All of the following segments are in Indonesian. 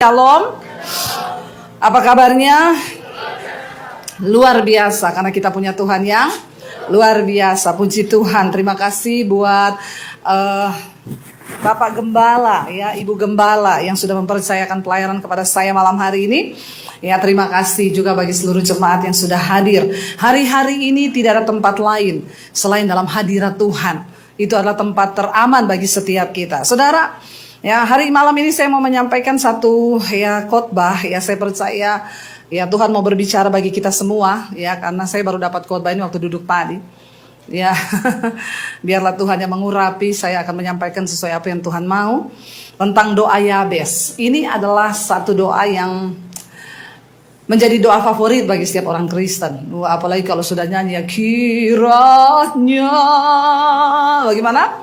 Shalom, apa kabarnya? Luar biasa, karena kita punya Tuhan yang luar biasa. Puji Tuhan, terima kasih buat Bapak Gembala, ya, Ibu Gembala yang sudah mempercayakan pelayanan kepada saya malam hari ini. Ya, terima kasih juga bagi seluruh jemaat yang sudah hadir. Hari-hari ini tidak ada tempat lain selain dalam hadirat Tuhan. Itu adalah tempat teraman bagi setiap kita. Saudara, ya, hari malam ini saya mau menyampaikan satu khotbah. Ya, saya percaya ya Tuhan mau berbicara bagi kita semua, ya, karena saya baru dapat khotbah ini waktu duduk padi. Ya, biarlah Tuhan yang mengurapi. Saya akan menyampaikan sesuai apa yang Tuhan mau tentang doa Yabes. Ini adalah satu doa yang menjadi doa favorit bagi setiap orang Kristen. Apalagi kalau sudah nyanyi ya, kiranya bagaimana?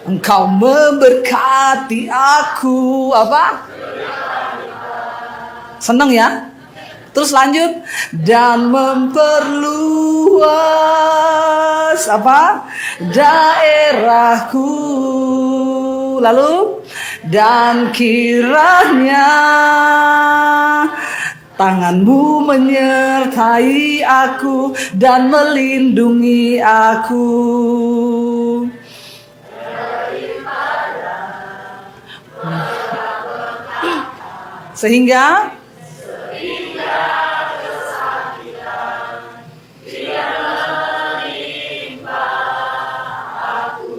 Engkau memberkati aku, apa? Seneng ya? Terus lanjut, dan memperluas apa? Daerahku. Lalu, dan kiranya tanganmu menyertai aku dan melindungi aku. Sehingga kesakitan tidak menimpa aku.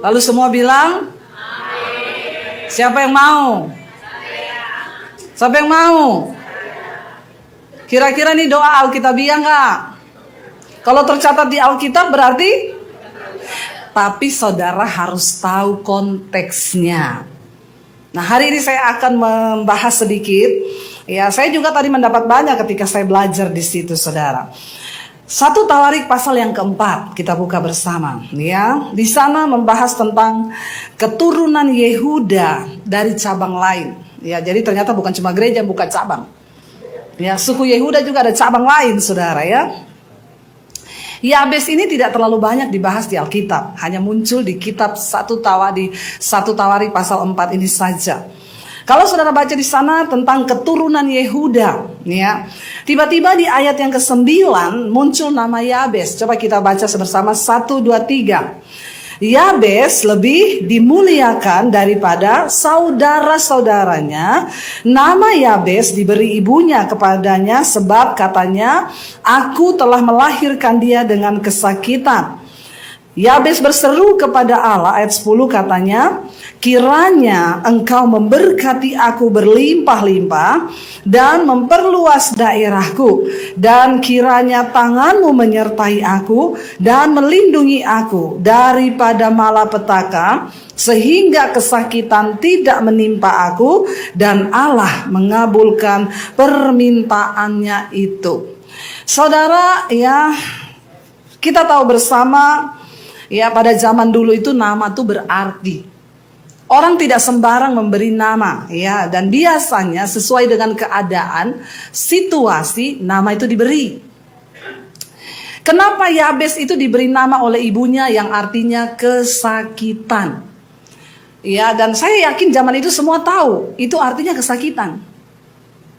Lalu semua bilang, amin. Siapa yang mau? Siapa yang mau? Kira-kira nih doa Alkitabiah enggak? Kalau tercatat di Alkitab berarti? Tapi saudara harus tahu konteksnya. Nah, hari ini saya akan membahas sedikit. Ya, saya juga tadi mendapat banyak ketika saya belajar di situ, saudara. 1 Tawarik pasal yang keempat, kita buka bersama. Ya, di sana membahas tentang keturunan Yehuda dari cabang lain. Ya, jadi ternyata bukan cuma gereja, bukan cabang. Ya, suku Yehuda juga ada cabang lain, saudara, ya. Yabes ini tidak terlalu banyak dibahas di Alkitab, hanya muncul di kitab 1 Tawarik pasal 4 ini saja. Kalau saudara baca di sana tentang keturunan Yehuda, ya, tiba-tiba di ayat yang ke-9 muncul nama Yabes. Coba kita baca bersama 1, 2, 3. Yabes lebih dimuliakan daripada saudara-saudaranya. Nama Yabes diberi ibunya kepadanya sebab katanya, aku telah melahirkan dia dengan kesakitan. Yabes berseru kepada Allah, ayat 10 katanya, kiranya engkau memberkati aku berlimpah-limpah dan memperluas daerahku, dan kiranya tanganmu menyertai aku dan melindungi aku daripada malapetaka, sehingga kesakitan tidak menimpa aku, dan Allah mengabulkan permintaannya itu. Saudara, ya, kita tahu bersama, ya, pada zaman dulu itu nama itu berarti. Orang tidak sembarang memberi nama, ya, dan biasanya sesuai dengan keadaan, situasi, nama itu diberi. Kenapa Yabes itu diberi nama oleh ibunya yang artinya kesakitan? Ya, dan saya yakin zaman itu semua tahu, itu artinya kesakitan.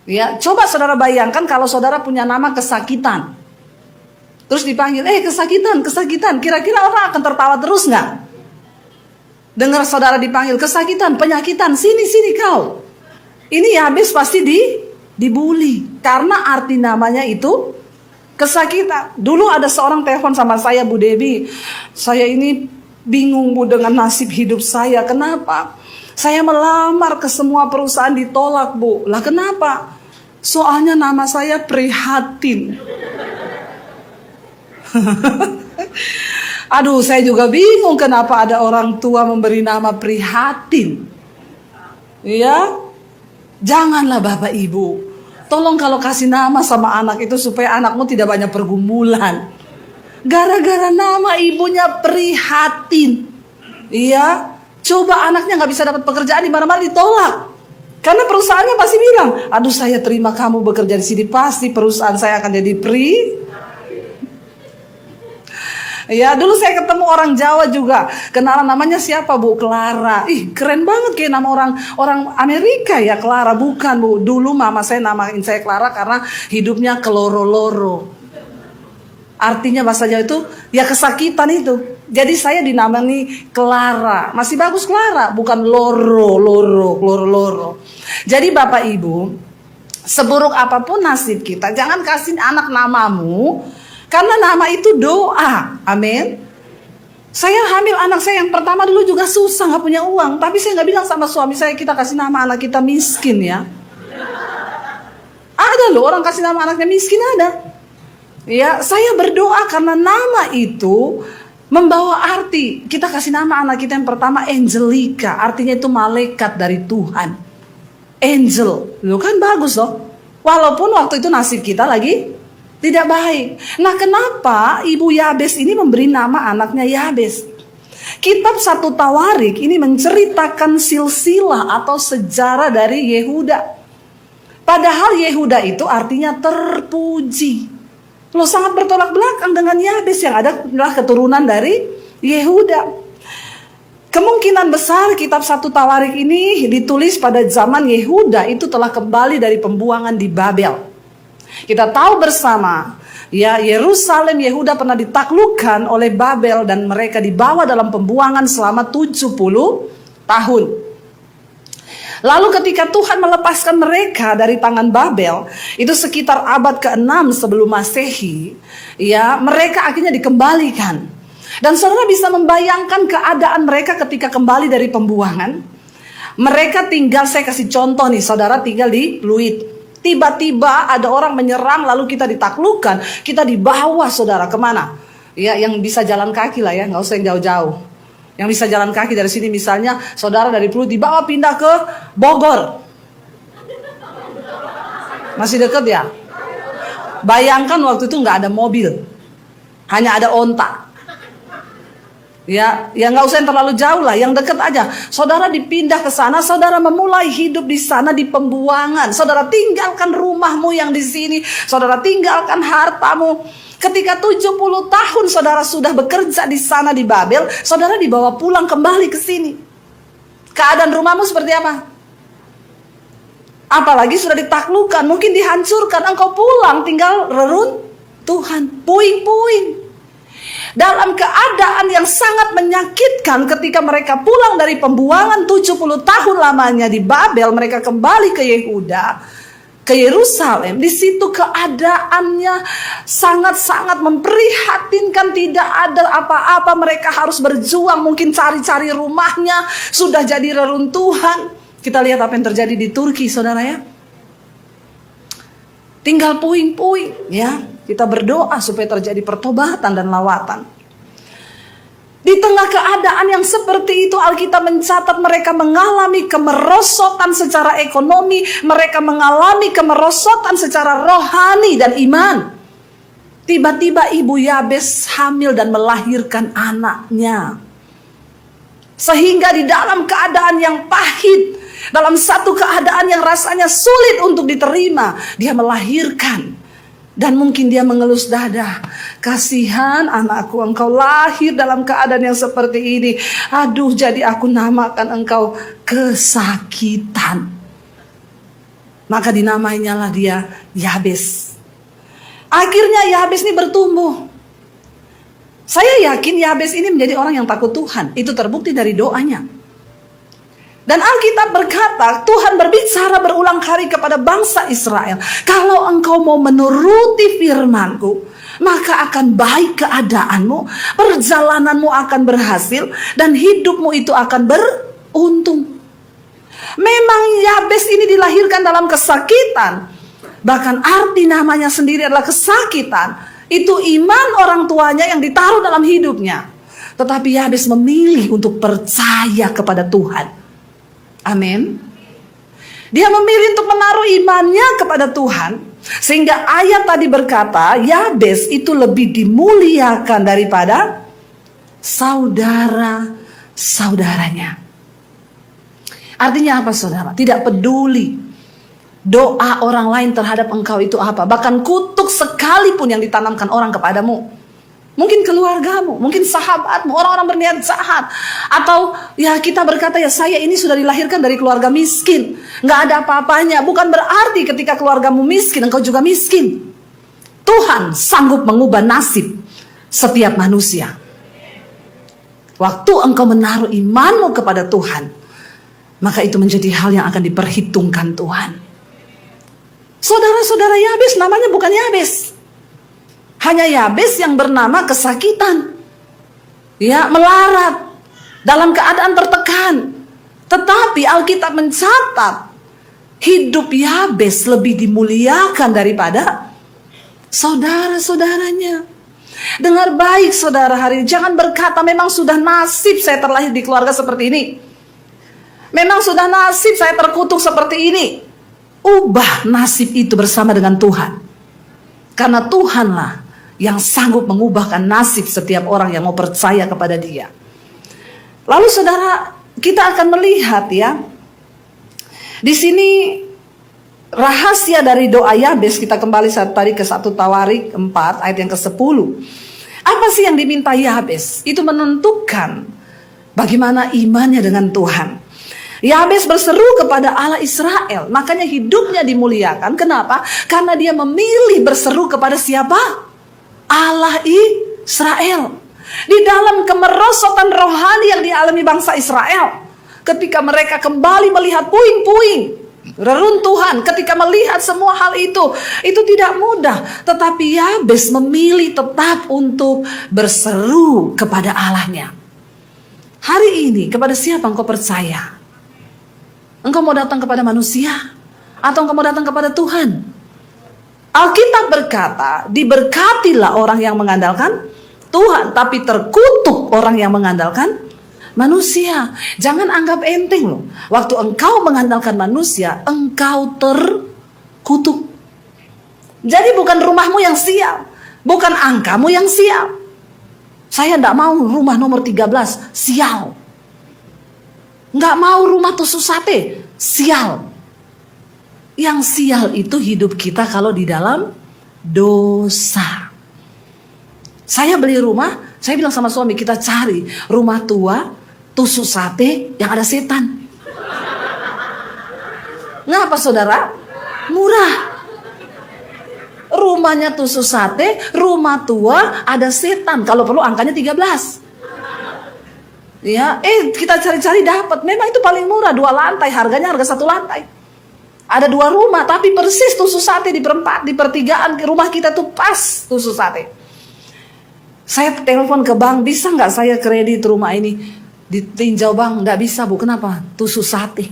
Ya, coba saudara bayangkan kalau saudara punya nama kesakitan. Terus dipanggil, kesakitan. Kira-kira orang akan tertawa terus nggak? Dengar saudara dipanggil kesakitan, penyakitan, sini kau. Ini Yabes pasti dibully. Karena arti namanya itu kesakitan. Dulu ada seorang telepon sama saya, Bu Debi. Saya ini bingung, Bu, dengan nasib hidup saya. Kenapa? Saya melamar ke semua perusahaan ditolak, Bu. Lah kenapa? Soalnya nama saya prihatin. Aduh, saya juga bingung kenapa ada orang tua memberi nama prihatin. Ya, janganlah Bapak Ibu. Tolong kalau kasih nama sama anak itu supaya anakmu tidak banyak pergumulan. Gara-gara nama ibunya prihatin. Iya, coba anaknya nggak bisa dapat pekerjaan di mana-mana ditolak. Karena perusahaannya pasti bilang, aduh saya terima kamu bekerja di sini, pasti perusahaan saya akan jadi Ya, dulu saya ketemu orang Jawa juga. Kenalan namanya siapa, Bu? Clara. Ih, keren banget kayak nama orang Amerika ya, Clara. Bukan, Bu. Dulu mama saya namain saya Clara karena hidupnya keloro-loro. Artinya bahasa Jawa itu ya kesakitan itu. Jadi saya dinamai Clara. Masih bagus Clara, bukan loro. Jadi Bapak Ibu, seburuk apapun nasib kita, jangan kasih anak namamu. Karena nama itu doa. Amin. Saya hamil anak saya yang pertama dulu juga susah, gak punya uang. Tapi saya gak bilang sama suami saya, kita kasih nama anak kita miskin ya. Ada loh orang kasih nama anaknya miskin, ada. Ya, saya berdoa karena nama itu membawa arti. Kita kasih nama anak kita yang pertama Angelica. Artinya itu malaikat dari Tuhan. Angel. Loh kan bagus loh. Walaupun waktu itu nasib kita lagi tidak baik. Nah, kenapa Ibu Yabes ini memberi nama anaknya Yabes? Kitab 1 Tawarik ini menceritakan silsilah atau sejarah dari Yehuda. Padahal Yehuda itu artinya terpuji. Loh, sangat bertolak belakang dengan Yabes yang adalah keturunan dari Yehuda. Kemungkinan besar kitab 1 Tawarik ini ditulis pada zaman Yehuda itu telah kembali dari pembuangan di Babel. Kita tahu bersama, ya, Yerusalem Yehuda pernah ditaklukkan oleh Babel dan mereka dibawa dalam pembuangan selama 70 tahun. Lalu ketika Tuhan melepaskan mereka dari tangan Babel, itu sekitar abad ke-6 sebelum Masehi, ya, mereka akhirnya dikembalikan. Dan saudara bisa membayangkan keadaan mereka ketika kembali dari pembuangan. Mereka tinggal, saya kasih contoh nih, saudara tinggal di Pluit. Tiba-tiba ada orang menyerang lalu kita ditaklukkan. Kita dibawa saudara kemana? Ya, yang bisa jalan kaki lah ya, nggak usah yang jauh-jauh. Yang bisa jalan kaki dari sini misalnya, saudara dari Pluit dibawa pindah ke Bogor. Masih deket ya? Bayangkan waktu itu nggak ada mobil. Hanya ada onta. Ya nggak usah yang terlalu jauh lah, yang dekat aja. Saudara dipindah ke sana, saudara memulai hidup di sana di pembuangan. Saudara tinggalkan rumahmu yang di sini, saudara tinggalkan hartamu. Ketika 70 tahun saudara sudah bekerja di sana di Babel, saudara dibawa pulang kembali ke sini. Keadaan rumahmu seperti apa? Apalagi sudah ditaklukkan, mungkin dihancurkan, engkau pulang tinggal reruntuhan, puing-puing. Dalam keadaan yang sangat menyakitkan ketika mereka pulang dari pembuangan 70 tahun lamanya di Babel, mereka kembali ke Yehuda, ke Yerusalem. Di situ keadaannya sangat-sangat memprihatinkan, tidak ada apa-apa, mereka harus berjuang, mungkin cari-cari rumahnya, sudah jadi reruntuhan. Kita lihat apa yang terjadi di Turki, saudara ya. Tinggal puing-puing ya. Kita berdoa supaya terjadi pertobatan dan lawatan. Di tengah keadaan yang seperti itu, Alkitab mencatat mereka mengalami kemerosotan secara ekonomi, mereka mengalami kemerosotan secara rohani dan iman. Tiba-tiba Ibu Yabes hamil dan melahirkan anaknya. Sehingga di dalam keadaan yang pahit, dalam satu keadaan yang rasanya sulit untuk diterima, dia melahirkan. Dan mungkin dia mengelus dada. Kasihan anakku, engkau lahir dalam keadaan yang seperti ini. Aduh, jadi aku namakan engkau kesakitan. Maka dinamainya lah dia Yabes. Akhirnya Yabes ini bertumbuh. Saya yakin Yabes ini menjadi orang yang takut Tuhan. Itu terbukti dari doanya. Dan Alkitab berkata, Tuhan berbicara berulang kali kepada bangsa Israel. Kalau engkau mau menuruti firman-Ku, maka akan baik keadaanmu, perjalananmu akan berhasil, dan hidupmu itu akan beruntung. Memang Yabes ini dilahirkan dalam kesakitan. Bahkan arti namanya sendiri adalah kesakitan. Itu iman orang tuanya yang ditaruh dalam hidupnya. Tetapi Yabes memilih untuk percaya kepada Tuhan. Amin. Dia memilih untuk menaruh imannya kepada Tuhan. Sehingga ayat tadi berkata, Yabes itu lebih dimuliakan daripada saudara-saudaranya. Artinya apa saudara? Tidak peduli doa orang lain terhadap engkau itu apa. Bahkan kutuk sekalipun yang ditanamkan orang kepadamu. Mungkin keluargamu, mungkin sahabatmu, orang-orang berniat jahat. Atau ya kita berkata ya saya ini sudah dilahirkan dari keluarga miskin. Nggak ada apa-apanya. Bukan berarti ketika keluargamu miskin, engkau juga miskin. Tuhan sanggup mengubah nasib setiap manusia. Waktu engkau menaruh imanmu kepada Tuhan, maka itu menjadi hal yang akan diperhitungkan Tuhan. Saudara-saudara Yabes namanya bukan Yabes. Hanya Yabes yang bernama kesakitan. Ya, melarat. Dalam keadaan tertekan. Tetapi Alkitab mencatat hidup Yabes lebih dimuliakan daripada saudara-saudaranya. Dengar baik saudara hari ini. Jangan berkata memang sudah nasib saya terlahir di keluarga seperti ini. Memang sudah nasib saya terkutuk seperti ini. Ubah nasib itu bersama dengan Tuhan. Karena Tuhanlah yang sanggup mengubahkan nasib setiap orang yang mau percaya kepada Dia. Lalu saudara, kita akan melihat ya. Di sini rahasia dari doa Yabes, kita kembali tadi ke 1 Tawarik 4 ayat yang ke-10. Apa sih yang diminta Yabes? Itu menentukan bagaimana imannya dengan Tuhan. Yabes berseru kepada Allah Israel, makanya hidupnya dimuliakan. Kenapa? Karena dia memilih berseru kepada siapa? Allah Israel. Di dalam kemerosotan rohani yang dialami bangsa Israel, ketika mereka kembali melihat puing-puing reruntuhan, ketika melihat semua hal itu tidak mudah. Tetapi Yabes memilih tetap untuk berseru kepada Allahnya. Hari ini kepada siapa engkau percaya? Engkau mau datang kepada manusia atau engkau mau datang kepada Tuhan? Alkitab berkata, diberkatilah orang yang mengandalkan Tuhan, tapi terkutuk orang yang mengandalkan manusia. Jangan anggap enteng loh. Waktu engkau mengandalkan manusia, engkau terkutuk. Jadi bukan rumahmu yang sial, bukan angkamu yang sial. Saya tidak mau rumah nomor 13, sial. Nggak mau rumah tusuk sate, sial. Yang sial itu hidup kita kalau di dalam dosa. Saya beli rumah, saya bilang sama suami, kita cari rumah tua, tusuk sate yang ada setan. Ngapa saudara? Murah. Rumahnya tusuk sate, rumah tua, ada setan. Kalau perlu angkanya 13. Ya, kita cari-cari dapat. Memang itu paling murah, 2 lantai, harganya harga 1 lantai. Ada 2 rumah, tapi persis tusuk sate di perempat, di pertigaan rumah kita tuh pas tusuk sate. Saya telepon ke bank, bisa nggak saya kredit rumah ini? Ditinjau bang, nggak bisa bu, kenapa? Tusuk sate.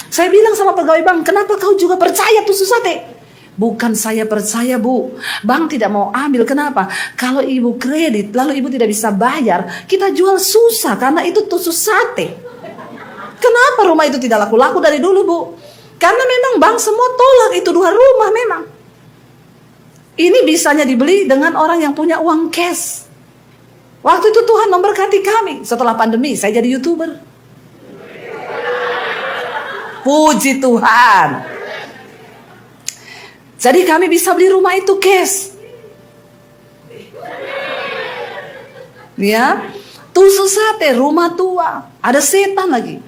Saya bilang sama pegawai bank, kenapa kau juga percaya tusuk sate? Bukan saya percaya bu, bank tidak mau ambil, kenapa? Kalau ibu kredit, lalu ibu tidak bisa bayar, kita jual susah karena itu tusuk sate. Kenapa rumah itu tidak laku-laku dari dulu bu? Karena memang bank semua tolak itu 2 rumah memang. Ini bisanya dibeli dengan orang yang punya uang cash. Waktu itu Tuhan memberkati kami. Setelah pandemi saya jadi YouTuber. Puji Tuhan. Jadi kami bisa beli rumah itu cash. Ya, tusuk sate, rumah tua, ada setan lagi.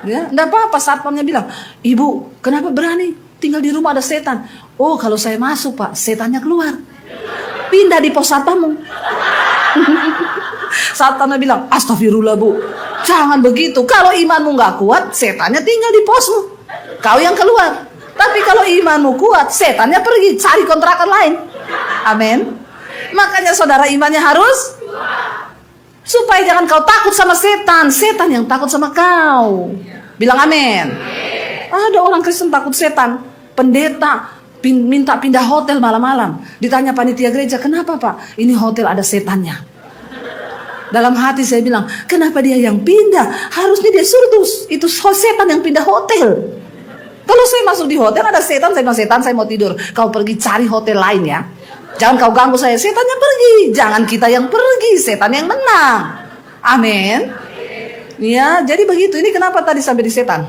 Ya, enggak apa-apa, satpamnya bilang, ibu kenapa berani tinggal di rumah ada setan? Oh kalau saya masuk pak, setannya keluar. Pindah di pos satpammu. Satpamnya bilang, astagfirullah bu, jangan begitu. Kalau imanmu gak kuat, setannya tinggal di posmu, kau yang keluar. Tapi kalau imanmu kuat, setannya pergi cari kontrakan lain. Amin. Makanya saudara imannya harus, supaya jangan kau takut sama setan, setan yang takut sama kau. Bilang amin. Ada orang Kristen takut setan. Pendeta minta pindah hotel malam-malam. Ditanya panitia gereja, kenapa pak? Ini hotel ada setannya. Dalam hati saya bilang, kenapa dia yang pindah? Harusnya dia suruh itu setan yang pindah hotel. Kalau saya masuk di hotel ada setan, saya bilang setan saya mau tidur. Kau pergi cari hotel lain ya. Jangan kau ganggu saya, setannya pergi. Jangan kita yang pergi, setan yang menang. Amin. Ya, jadi begitu. Ini kenapa tadi sampai di setan?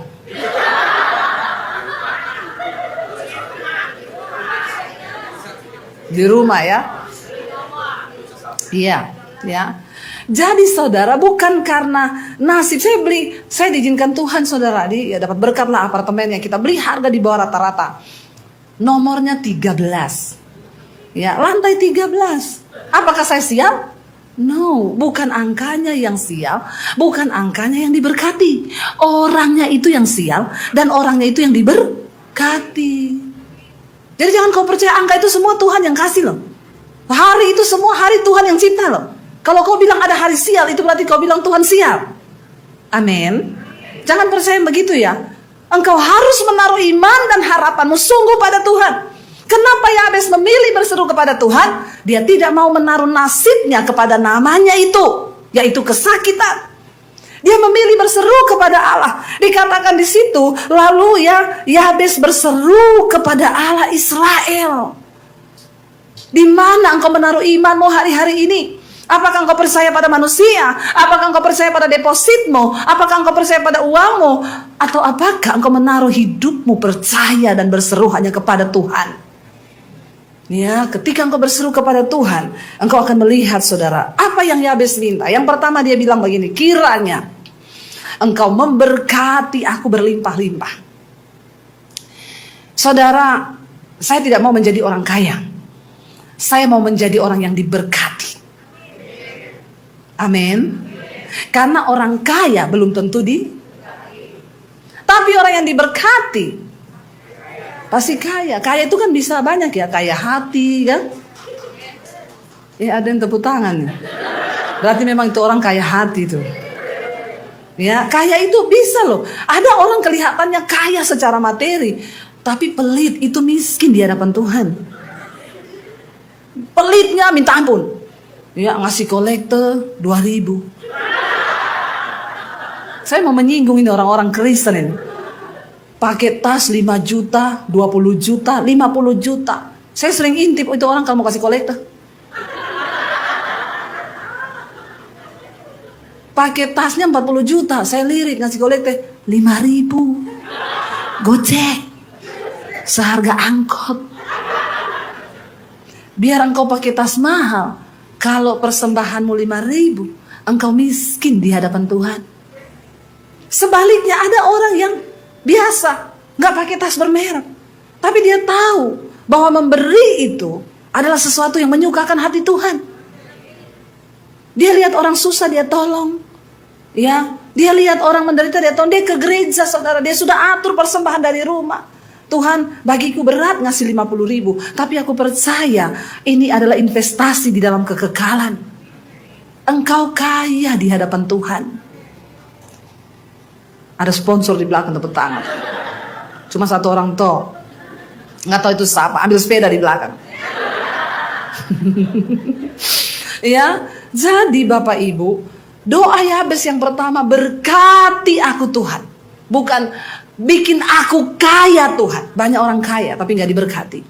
Di rumah ya. Iya, ya. Jadi saudara, bukan karena nasib saya diizinkan Tuhan saudara, ya dapat berkat lah apartemennya, kita beli harga di bawah rata-rata. Nomornya 13. Ya, lantai 13. Apakah saya siap? No, bukan angkanya yang sial, bukan angkanya yang diberkati. Orangnya itu yang sial dan orangnya itu yang diberkati. Jadi jangan kau percaya angka itu semua Tuhan yang kasih loh. Hari itu semua hari Tuhan yang cipta loh. Kalau kau bilang ada hari sial, itu berarti kau bilang Tuhan sial. Amin. Jangan percaya begitu ya. Engkau harus menaruh iman dan harapanmu sungguh pada Tuhan. Kenapa Yabes memilih berseru kepada Tuhan? Dia tidak mau menaruh nasibnya kepada namanya itu, yaitu kesakitan. Dia memilih berseru kepada Allah. Dikatakan di situ, lalu ya Yabes berseru kepada Allah Israel. Di mana engkau menaruh imanmu hari-hari ini? Apakah engkau percaya pada manusia? Apakah engkau percaya pada depositmu? Apakah engkau percaya pada uangmu? Atau apakah engkau menaruh hidupmu percaya dan berseru hanya kepada Tuhan? Ya, ketika engkau berseru kepada Tuhan, engkau akan melihat saudara, apa yang Yabes minta. Yang pertama dia bilang begini, kiranya engkau memberkati aku berlimpah-limpah. Saudara, saya tidak mau menjadi orang kaya. Saya mau menjadi orang yang diberkati. Amin. Karena orang kaya belum tentu tapi orang yang diberkati pasti kaya. Kaya itu kan bisa banyak ya, kaya hati kan. Ya ada yang tepuk tangan. Berarti memang itu orang kaya hati itu. Ya, kaya itu bisa loh. Ada orang kelihatannya kaya secara materi, tapi pelit, itu miskin di hadapan Tuhan. Pelitnya minta ampun. Ya, ngasih kolektor 2.000. Saya mau menyinggung ini orang-orang Kristen ini. Pakai tas 5 juta, 20 juta, 50 juta. Saya sering intip itu orang kalau mau kasih kolektor. Pakai tasnya 40 juta, saya lirik ngasih kolektor 5.000. Gojek. Seharga angkot. Biar engkau pakai tas mahal. Kalau persembahanmu 5.000, engkau miskin di hadapan Tuhan. Sebaliknya ada orang yang biasa, nggak pakai tas bermerek, tapi dia tahu bahwa memberi itu adalah sesuatu yang menyukakan hati Tuhan. Dia lihat orang susah, dia tolong. Ya, dia lihat orang menderita, dia tolong. Dia ke gereja, saudara, dia sudah atur persembahan dari rumah. Tuhan, bagiku berat ngasih 50.000, tapi aku percaya ini adalah investasi di dalam kekekalan. Engkau kaya di hadapan Tuhan. Ada sponsor di belakang, tepuk tangan. Cuma satu orang toh, nggak tahu itu siapa, ambil sepeda di belakang. Ya, jadi Bapak Ibu, doa Yabes yang pertama, berkati aku Tuhan, bukan bikin aku kaya Tuhan. Banyak orang kaya tapi nggak diberkati.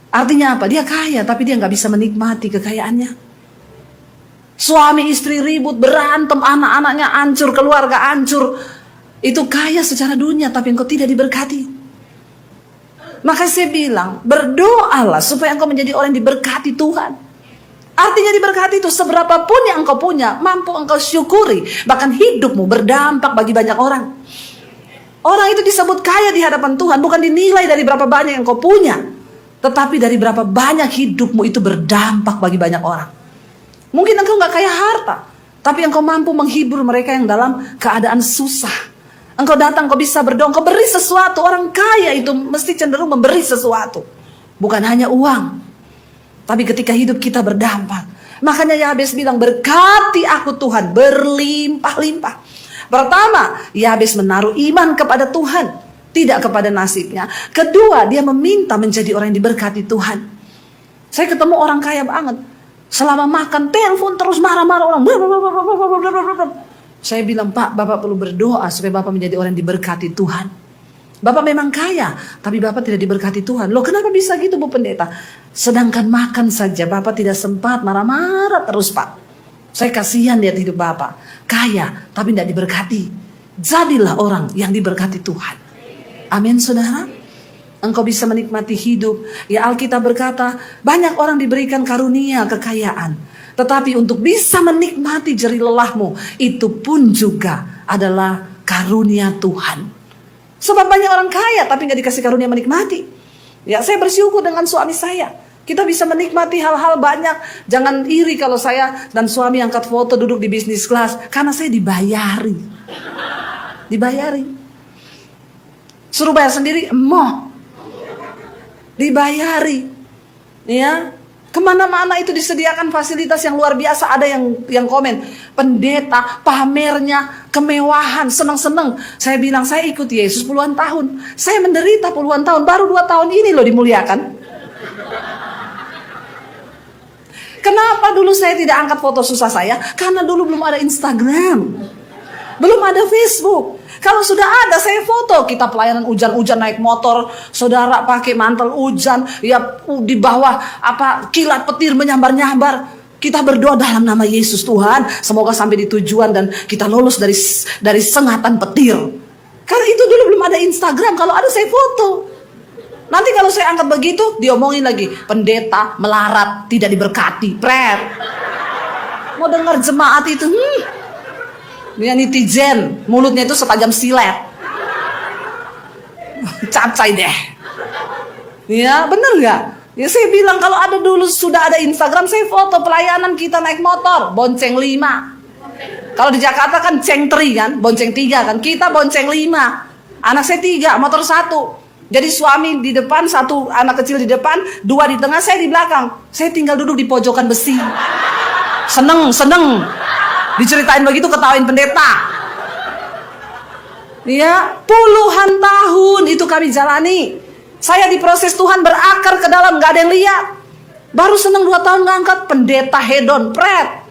Artinya apa? Dia kaya tapi dia nggak bisa menikmati kekayaannya. Suami istri ribut, berantem, anak-anaknya hancur, keluarga hancur. Itu kaya secara dunia tapi engkau tidak diberkati. Maka saya bilang, berdoalah supaya engkau menjadi orang yang diberkati Tuhan. Artinya diberkati itu seberapapun yang engkau punya, mampu engkau syukuri. Bahkan hidupmu berdampak bagi banyak orang. Orang itu disebut kaya di hadapan Tuhan bukan dinilai dari berapa banyak yang kau punya, tetapi dari berapa banyak hidupmu itu berdampak bagi banyak orang. Mungkin engkau gak kaya harta, tapi engkau mampu menghibur mereka yang dalam keadaan susah. Engkau datang, kau bisa berdoa, kau beri sesuatu. Orang kaya itu mesti cenderung memberi sesuatu, bukan hanya uang. Tapi ketika hidup kita berdampak, makanya Yabes bilang, berkati aku Tuhan berlimpah-limpah. Pertama, Yabes menaruh iman kepada Tuhan, tidak kepada nasibnya. Kedua, dia meminta menjadi orang yang diberkati Tuhan. Saya ketemu orang kaya banget, selama makan telepon terus marah-marah orang. Saya bilang, Pak, Bapak perlu berdoa supaya Bapak menjadi orang yang diberkati Tuhan. Bapak memang kaya, tapi Bapak tidak diberkati Tuhan. Loh, kenapa bisa gitu, Bu Pendeta? Sedangkan makan saja Bapak tidak sempat, marah-marah terus, Pak. Saya kasihan lihat hidup Bapak. Kaya, tapi tidak diberkati. Jadilah orang yang diberkati Tuhan. Amin, saudara. Engkau bisa menikmati hidup. Ya, Alkitab berkata, banyak orang diberikan karunia kekayaan, Tetapi untuk bisa menikmati jerih lelahmu, itu pun juga adalah karunia Tuhan. Sebab banyak orang kaya tapi gak dikasih karunia menikmati. Ya, saya bersyukur dengan suami saya. Kita bisa menikmati hal-hal banyak. Jangan iri kalau saya dan suami angkat foto duduk di bisnis kelas. Karena saya dibayari. Dibayari. Suruh bayar sendiri, emoh. Dibayari. Ya. Kemana-mana itu disediakan fasilitas yang luar biasa. Ada yang komen, pendeta pamernya kemewahan, senang-senang. Saya bilang, saya ikut Yesus puluhan tahun. Saya menderita puluhan tahun, baru 2 tahun ini loh dimuliakan. Kenapa dulu saya tidak angkat foto susah saya? Karena dulu belum ada Instagram, belum ada Facebook. Kalau sudah ada, saya foto. Kita pelayanan hujan-hujan naik motor, saudara pakai mantel hujan, ya di bawah kilat petir menyambar-nyambar. Kita berdoa dalam nama Yesus Tuhan, semoga sampai di tujuan dan kita lolos dari sengatan petir. Karena itu dulu belum ada Instagram. Kalau ada, saya foto. Nanti kalau saya angkat begitu, diomongin lagi, pendeta melarat, tidak diberkati. Pret. Mau dengar jemaat itu? Dia netizen, mulutnya itu setajam silet. Capcay deh. Ya, bener gak? Ya, saya bilang kalau ada dulu sudah ada Instagram, saya foto pelayanan kita naik motor, bonceng 5. Kalau di Jakarta kan cengtri kan, bonceng 3 kan. Kita bonceng 5. Anak saya 3, motor 1. Jadi suami di depan, 1 anak kecil di depan, 2 di tengah, saya di belakang. Saya tinggal duduk di pojokan besi. Seneng. Diceritain begitu, ketawain pendeta. Ya, puluhan tahun itu kami jalani. Saya diproses Tuhan berakar ke dalam, gak ada yang lihat. Baru seneng 2 tahun ngangkat, pendeta hedon, pret.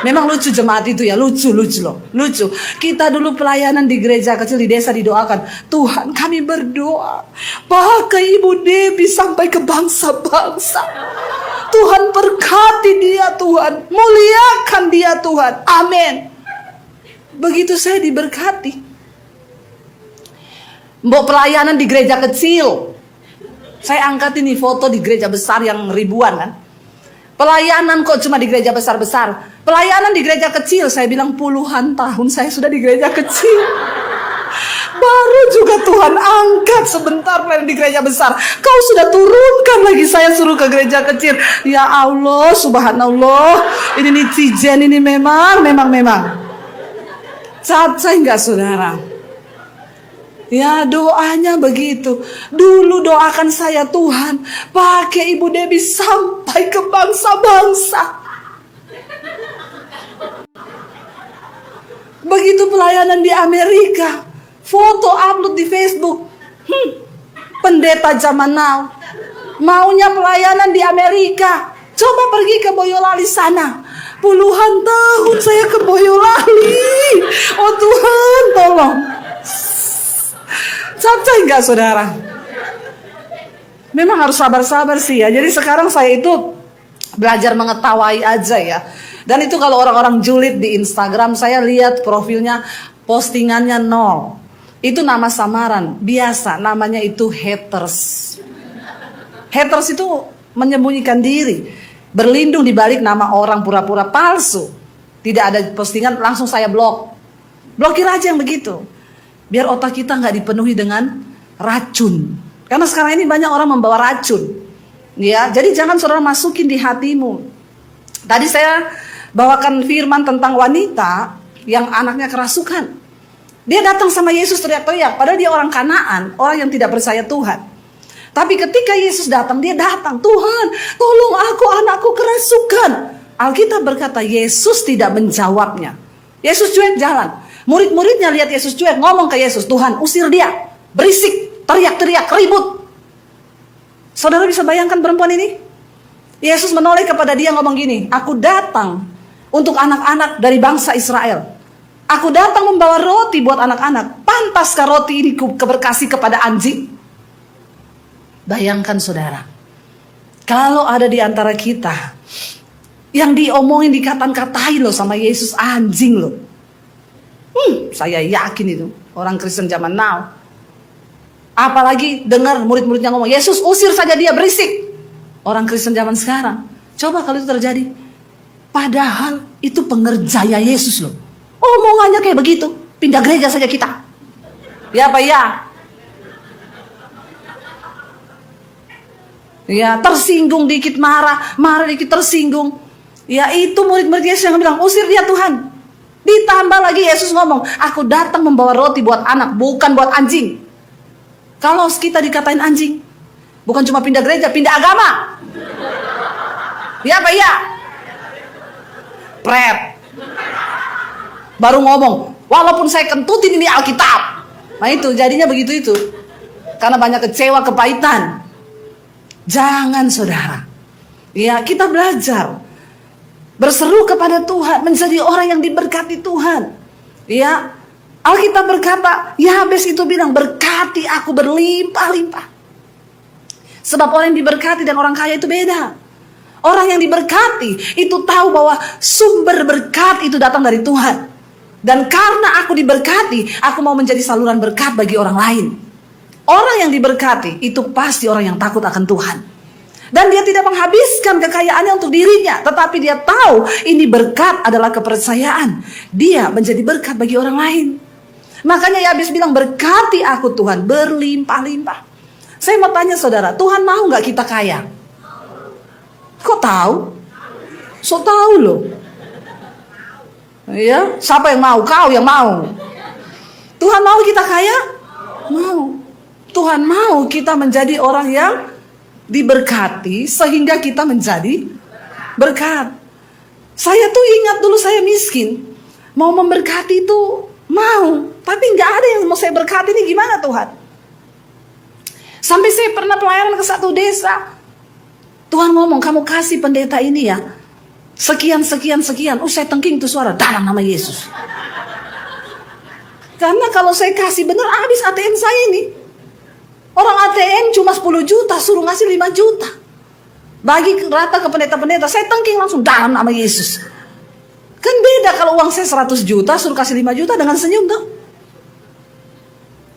Memang lucu jemaat itu ya, lucu loh, lucu. Kita dulu pelayanan di gereja kecil di desa didoakan, Tuhan kami berdoa, pakai Ibu Debbie sampai ke bangsa-bangsa. Tuhan berkati dia Tuhan, muliakan dia Tuhan, amin. Begitu saya diberkati. Mbok pelayanan di gereja kecil, saya angkat ini foto di gereja besar yang ribuan kan. Pelayanan kok cuma di gereja besar-besar. Pelayanan di gereja kecil, saya bilang puluhan tahun saya sudah di gereja kecil. Baru juga Tuhan angkat sebentar pelayanan di gereja besar. Kau sudah turunkan lagi saya suruh ke gereja kecil. Ya Allah, subhanallah. Ini netizen ini memang. Capcay enggak saudara? Ya, doanya begitu. Dulu doakan saya, Tuhan, pakai Ibu Debbie sampai ke bangsa-bangsa. Begitu pelayanan di Amerika, foto upload di Facebook. Pendeta zaman now maunya pelayanan di Amerika. Coba pergi ke Boyolali sana. Puluhan tahun saya ke Boyolali. Oh Tuhan, tolong. Capcay enggak saudara? Memang harus sabar-sabar sih ya. Jadi sekarang saya itu belajar mengetahui aja ya. Dan itu kalau orang-orang julid di Instagram, saya lihat profilnya, postingannya 0. Itu nama samaran, biasa namanya itu haters. Haters itu menyembunyikan diri, berlindung di balik nama orang pura-pura palsu. Tidak ada postingan, langsung saya blok. Blokir aja yang begitu. Biar otak kita nggak dipenuhi dengan racun. Karena sekarang ini banyak orang membawa racun. Ya, jadi jangan saudara masukin di hatimu. Tadi saya bawakan firman tentang wanita yang anaknya kerasukan. Dia datang sama Yesus teriak-teriak. Padahal dia orang Kanaan, orang yang tidak percaya Tuhan. Tapi ketika Yesus datang, dia datang. Tuhan, tolong aku, anakku kerasukan. Alkitab berkata Yesus tidak menjawabnya. Yesus cuek jalan. Murid-muridnya lihat Yesus cuek, ngomong ke Yesus, Tuhan usir dia, berisik, teriak-teriak, ribut. Saudara bisa bayangkan perempuan ini? Yesus menoleh kepada dia ngomong gini, aku datang untuk anak-anak dari bangsa Israel. Aku datang membawa roti buat anak-anak. Pantaskah roti ini keberkasih kepada anjing? Bayangkan saudara, kalau ada di antara kita yang diomongin, dikata-katain loh sama Yesus, anjing loh. Saya yakin itu orang Kristen zaman now. Apalagi dengar murid-muridnya ngomong, Yesus usir saja dia, berisik. Orang Kristen zaman sekarang, coba kalau itu terjadi, Padahal itu pengerjaya Yesus loh. Omongannya kayak begitu. Pindah gereja saja kita. Ya Pak ya. Ya, tersinggung dikit marah dikit tersinggung. Ya, itu murid-murid Yesus yang bilang, usir dia Tuhan. Ditambah lagi Yesus ngomong, aku datang membawa roti buat anak, bukan buat anjing. Kalau kita dikatain anjing, bukan cuma pindah gereja, pindah agama. Ya Pak ya. Pret. Baru ngomong, walaupun saya kentutin ini Alkitab. Nah itu, jadinya begitu itu. Karena banyak kecewa, kepahitan. Jangan saudara. Ya, kita belajar berseru kepada Tuhan, menjadi orang yang diberkati Tuhan. Ya, Alkitab berkata, Yabes itu bilang, berkati aku berlimpah-limpah. Sebab orang yang diberkati dan orang kaya itu beda. Orang yang diberkati itu tahu bahwa sumber berkat itu datang dari Tuhan. Dan karena aku diberkati, aku mau menjadi saluran berkat bagi orang lain. Orang yang diberkati itu pasti orang yang takut akan Tuhan. Dan dia tidak menghabiskan kekayaannya untuk dirinya, tetapi dia tahu ini berkat adalah kepercayaan. Dia menjadi berkat bagi orang lain. Makanya Yabes bilang, berkati aku Tuhan berlimpah-limpah. Saya mau tanya saudara, Tuhan mau gak kita kaya? Kok tahu? So tahu loh. Ya, siapa yang mau? Kau yang mau. Tuhan mau kita kaya? Mau. Tuhan mau kita menjadi orang yang diberkati sehingga kita menjadi berkat. Saya tuh ingat dulu saya miskin, mau memberkati itu mau, tapi nggak ada yang mau saya berkati. Ini gimana Tuhan? Sampai saya pernah pelayanan ke satu desa, Tuhan ngomong, kamu kasih pendeta ini ya sekian. Saya tengking tuh suara, dalam nama Yesus. Karena kalau saya kasih bener, habis ATM saya ini. Orang ATM cuma 10 juta, suruh ngasih 5 juta. Bagi rata ke pendeta-pendeta, saya tengking langsung dalam nama Yesus. Kan beda kalau uang saya 100 juta, suruh kasih 5 juta dengan senyum tuh.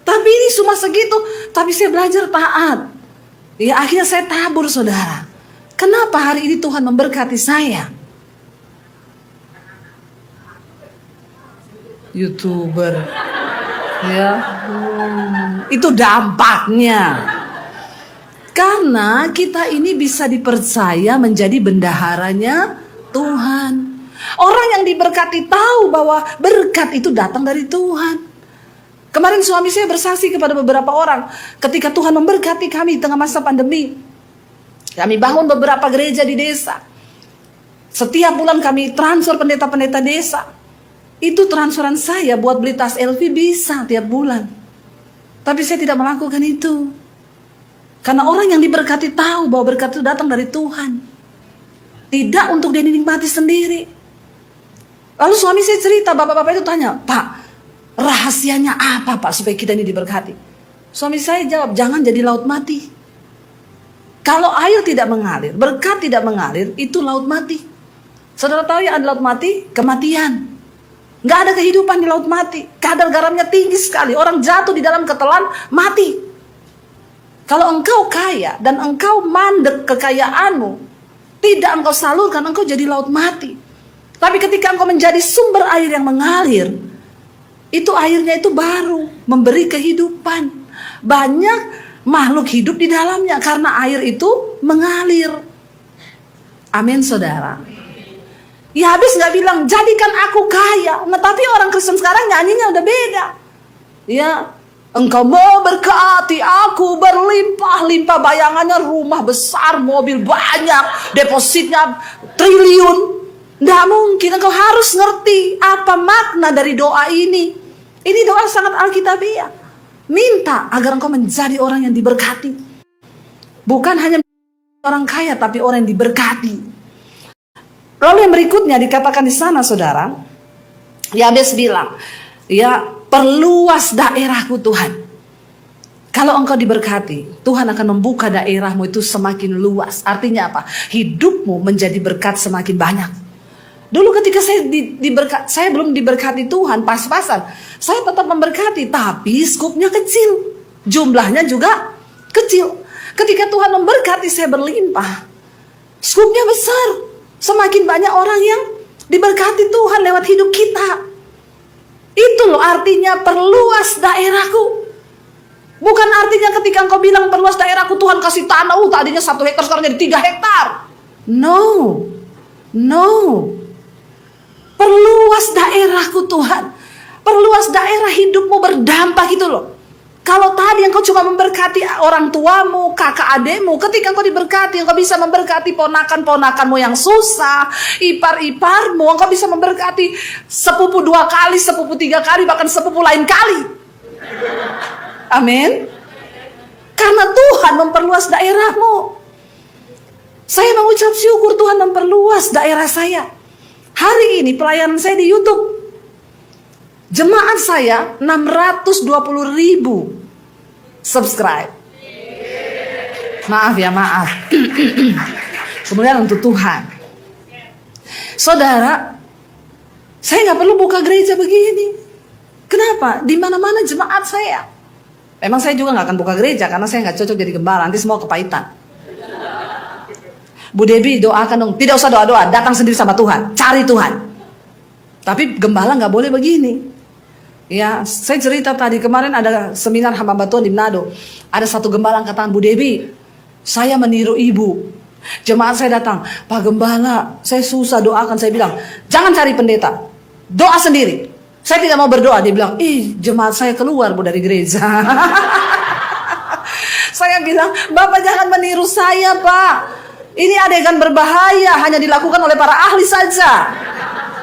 Tapi ini cuma segitu, tapi saya belajar taat. Ya akhirnya saya tabur saudara. Kenapa hari ini Tuhan memberkati saya? YouTuber. Ya, itu dampaknya. Karena kita ini bisa dipercaya menjadi bendaharanya Tuhan. Orang yang diberkati tahu bahwa berkat itu datang dari Tuhan. Kemarin suami saya bersaksi kepada beberapa orang ketika Tuhan memberkati kami di tengah masa pandemi. Kami bangun beberapa gereja di desa. Setiap bulan kami transfer pendeta-pendeta desa. Itu transferan saya buat beli tas LV bisa tiap bulan. Tapi saya tidak melakukan itu. Karena orang yang diberkati tahu bahwa berkat itu datang dari Tuhan. Tidak untuk dia dinikmati sendiri. Lalu suami saya cerita, bapak-bapak itu tanya, Pak, rahasianya apa Pak supaya kita ini diberkati? Suami saya jawab, jangan jadi laut mati. Kalau air tidak mengalir, berkat tidak mengalir, itu laut mati. Saudara tahu ya ada laut mati? Kematian. Nggak ada kehidupan di laut mati. Kadar garamnya tinggi sekali. Orang jatuh di dalam ketelan, mati. Kalau engkau kaya dan engkau mandek kekayaanmu, tidak engkau salurkan, engkau jadi laut mati. Tapi ketika engkau menjadi sumber air yang mengalir, itu airnya itu baru memberi kehidupan. Banyak makhluk hidup di dalamnya karena air itu mengalir. Amin saudara. Yabes gak bilang jadikan aku kaya. Nah, tapi orang Kristen sekarang nyanyinya udah beda. Ya, engkau mau berkati aku berlimpah-limpah. Bayangannya rumah besar, mobil banyak, depositnya triliun. Nggak mungkin. Engkau harus ngerti apa makna dari doa ini. Ini doa sangat alkitabiah. Minta agar engkau menjadi orang yang diberkati. Bukan hanya orang kaya, tapi orang yang diberkati. Lalu yang berikutnya dikatakan di sana saudara, Yabes bilang, ya perluas daerahku Tuhan. Kalau engkau diberkati, Tuhan akan membuka daerahmu itu semakin luas. Artinya apa? Hidupmu menjadi berkat semakin banyak. Dulu ketika saya belum diberkati Tuhan pas-pasan, saya tetap memberkati, tapi skupnya kecil, jumlahnya juga kecil. Ketika Tuhan memberkati saya berlimpah, skupnya besar. Semakin banyak orang yang diberkati Tuhan lewat hidup kita. Itu loh artinya perluas daerahku. Bukan artinya ketika engkau bilang perluas daerahku, Tuhan kasih tanah, tadinya 1 hektar sekarang jadi 3 hektar. No. Perluas daerahku Tuhan. Perluas daerah hidupmu berdampak gitu loh. Kalau tadi engkau cuma memberkati orang tuamu, kakak adekmu, ketika engkau diberkati, engkau bisa memberkati ponakan-ponakanmu yang susah, ipar-iparmu, engkau bisa memberkati sepupu 2 kali, sepupu 3 kali, bahkan sepupu lain kali. Amin. Karena Tuhan memperluas daerahmu. Saya mengucap syukur Tuhan memperluas daerah saya. Hari ini pelayanan saya di YouTube, jemaat saya 620.000 subscribe. Maaf. Kemudian untuk Tuhan. Saudara, saya gak perlu buka gereja begini. Kenapa? Di mana-mana jemaat saya. Memang saya juga gak akan buka gereja karena saya gak cocok jadi gembala. Nanti semua kepahitan. Bu Debbie doakan dong. Tidak usah doa-doa, datang sendiri sama Tuhan, cari Tuhan. Tapi gembala gak boleh begini. Ya, saya cerita tadi kemarin ada seminar hamba Tuhan di Manado. Ada satu gembala katakan, Bu Debbie, saya meniru ibu. Jemaat saya datang, Pak Gembala, saya susah doakan. Saya bilang, jangan cari pendeta, doa sendiri. Saya tidak mau berdoa. Dia bilang, jemaat saya keluar Bu dari gereja. Saya bilang, Bapak jangan meniru saya Pak. Ini adegan berbahaya, hanya dilakukan oleh para ahli saja.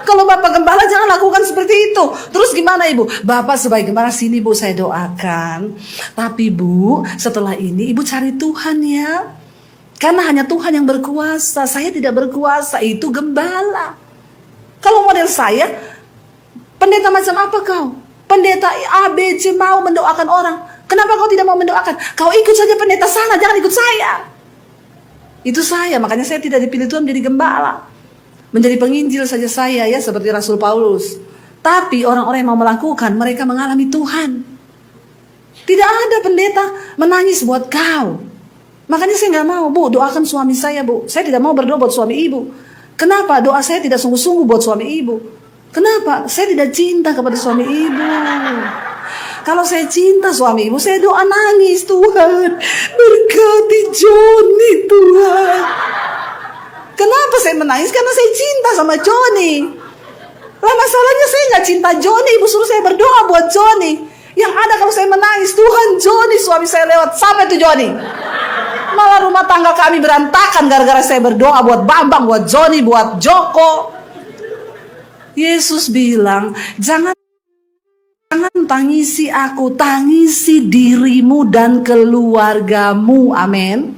Kalau Bapak gembala jangan lakukan seperti itu. Terus gimana Ibu? Bapak sebagai gembala sini Bu saya doakan. Tapi Bu setelah ini Ibu cari Tuhan ya. Karena hanya Tuhan yang berkuasa. Saya tidak berkuasa, itu gembala. Kalau model saya, pendeta macam apa kau? Pendeta A, B, C mau mendoakan orang. Kenapa kau tidak mau mendoakan? Kau ikut saja pendeta sana, jangan ikut saya. Itu saya, makanya saya tidak dipilih Tuhan menjadi gembala. Menjadi penginjil saja saya ya, seperti Rasul Paulus. Tapi orang-orang yang mau melakukan, mereka mengalami Tuhan. Tidak ada pendeta menangis buat kau. Makanya saya nggak mau, Bu, doakan suami saya, Bu. Saya tidak mau berdoa buat suami ibu. Kenapa? Doa saya tidak sungguh-sungguh buat suami ibu. Kenapa? Saya tidak cinta kepada suami ibu. Kalau saya cinta suami ibu, saya doa nangis, Tuhan, berkati Johnny, Tuhan. Kenapa saya menangis? Karena saya cinta sama Johnny. Lah masalahnya saya nggak cinta Johnny, ibu suruh saya berdoa buat Johnny. Yang ada kalau saya menangis, Tuhan, Johnny suami saya lewat, sampai tuh Johnny. Malah rumah tangga kami berantakan gara-gara saya berdoa buat Bambang, buat Johnny, buat Joko. Yesus bilang, jangan tangisi aku, tangisi dirimu dan keluargamu. Amin.